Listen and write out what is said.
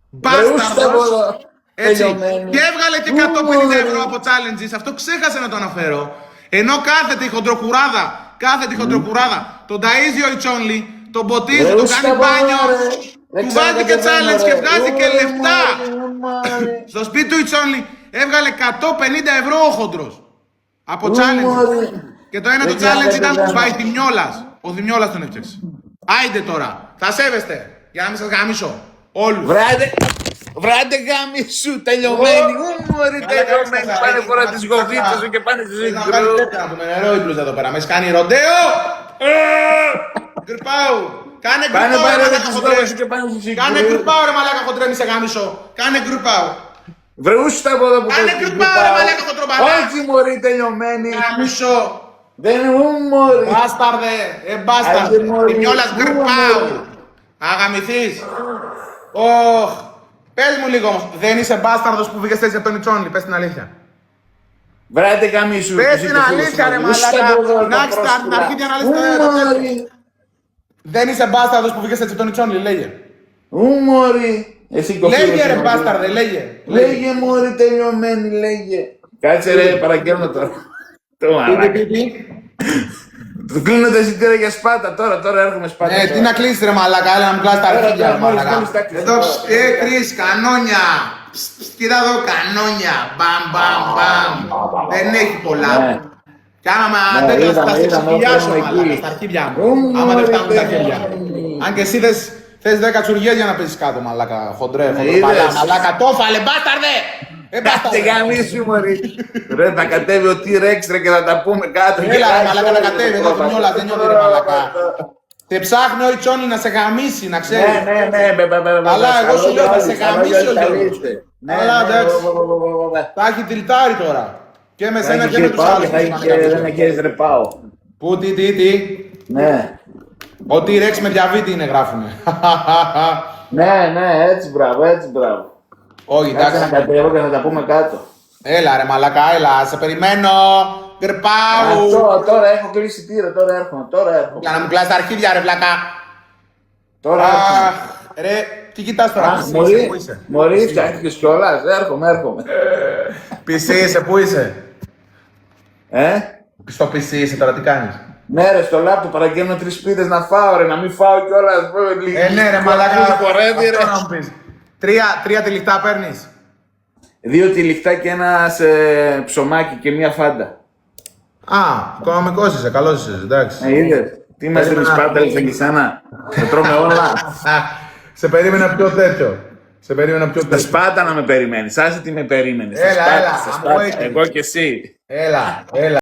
Μπάσταρδος. Έτσι. Τελειωμένη. Και έβγαλε και 150 ευρώ από challenges. Αυτό ξέχασα να το αναφέρω. Ενώ κάθεται η χοντροκουράδα, τον ταΐζει ο Ιτσόνλι, τον ποτίζει, τον κάνει μπάνιο, του βάζει και challenge και βγάζει και λεφτά. Στο σπίτι του Ιτσόνλι έβγαλε 150 ευρώ ο χοντρός. Από challenge. Και το ένα το challenge ήταν του Βαϊτιμιόλας. Ο Δημιόλας τον έφτιαξε. Άιντε τώρα. Θα σέβεστε. Για να μην σας γαμίσω. Όλους. Βράδυ γάμι σου, τελειωμένη. Μωρή, τελειωμένη. Πάνε φορά τις γοφίτσες σου και πάνε στις Να κάνει τέτοια με νερό η μπλούζα εδώ πέρα. Με έχει κάνει ροντέο. Γκρυπάου. Κάνε γκρυπάου ρε μαλάκα χοντρέ. Κάνε γκρυπάου ρε μαλάκα χοντρέ, μη σε γαμίσω. Κάνε γκρυπάου. Βρεούστα από εδώ που Κάνε γκρυπάου ρε μαλάκα χοντρομπαλά. Όχι μωρή, τελειωμένη. Γαμίσω. Δεν είναι μωρή. Μπάσταρδε. Μπάσταρδε. Δημιόλας γκρυπάου. Αγαμηθείς. Ωχ. Πες μου λίγο όμως, δεν είσαι μπάσταρδος που βγήκες έτσι από τον Ιτσόνλι, πες την αλήθεια. Βράδυ γάμι σου. Πες την αλήθεια ρε μαλάκα, να έχεις την αρχή για να λες το τέλος. Δεν είσαι μπάσταρδος που βγήκες έτσι από τον Ιτσόνλι, λέγε. Μωρή. Λέγε ρε μπάσταρδε, λέγε. Λέγε μωρή, τελειωμένη, λέγε. Κάτσε ρε, παραγγέλνω τώρα. Το μαλάκα. Του κλείνω τα εισιτήρια για Σπάτα τώρα έρχομαι Σπάτα. Τι να κλείσεις ρε μαλάκα, έλα να μου κλάσεις τα αρχίδια ρε μαλάκα. Εδώ, Κρίς, κανόνια. Κοίτα εδώ, κανόνια. Μπαμ, μπαμ, μπαμ. Δεν έχει πολλά. Κι άμα τέτοια θα σε ξεφυλιάσω μαλάκα, στα αρχίδια μου. Άμα δεν φτάνουν τα αρχίδια. Αν και εσύ θες 10 τσουριές για να παίζεις κάτω μαλάκα, χοντρέ, μαλάκα, το φάλε, μπάσταρδε. Κάτσε γαμίσου μωρή. Ρε θα κατέβει ο T-Rex ρε και θα τα πούμε κάτω. Έλα ρε μαλάκα να κατέβει, εδώ το Μιόλας δεν νιώθει ρε μαλάκα. Τε ψάχνει ο Ιτσόνλι να σε γαμίσει, να ξέρεις. Ναι. Αλλά εγώ σου λέω θα σε γαμίσει ο Γιώργος. Αλλά εντάξει. Θα έχει τυλτάρει τώρα. Και με σένα και με τους άλλους. Δεν έχεις ρε πάω. Πού, τι. Ναι. Ο T-Rex με διαβήτη είναι γράφουνε. Ναι, έτσι μπράβο. Όχι, Κάτσε να εντάξει. κατέβω και θα τα πούμε κάτω. Έλα ρε μαλακά, έλα, σε περιμένω. Γκρπάου. Τώρα έχω κλείσει τύρο, τώρα έρχομαι. Για να μου κλάσεις τα αρχίδια ρε βλακά. Τώρα έρχομαι. Ρε, τι κοιτάς τώρα, πού είσαι. Μωρή, φτιάχτηκες κιόλας, έρχομαι. PC είσαι, πού είσαι. Στο PC είσαι τώρα, τι κάνεις. Ναι ρε, στο λάπτο παραγγέλνω 3 πίτες να φάω ρε, να μην φάω κιόλας. Ναι ρε μαλακά, χορεύει ρε. αυτό να μου πεις. Τρία τυλιχτά παίρνεις. 2 τυλιχτά και ένα ψωμάκι και μία φάντα. Οικονομικός είσαι, καλός είσαι, εντάξει. Είδες, τι είμαστε εμείς πάνταλες εκεί σάνα. Θα τρώμε όλα. Σε περίμενα πιο τέτοιο. Στα Σπάτα να με περιμένεις, άσε τι με περίμενες. Έλα, Εγώ και εσύ. Έλα.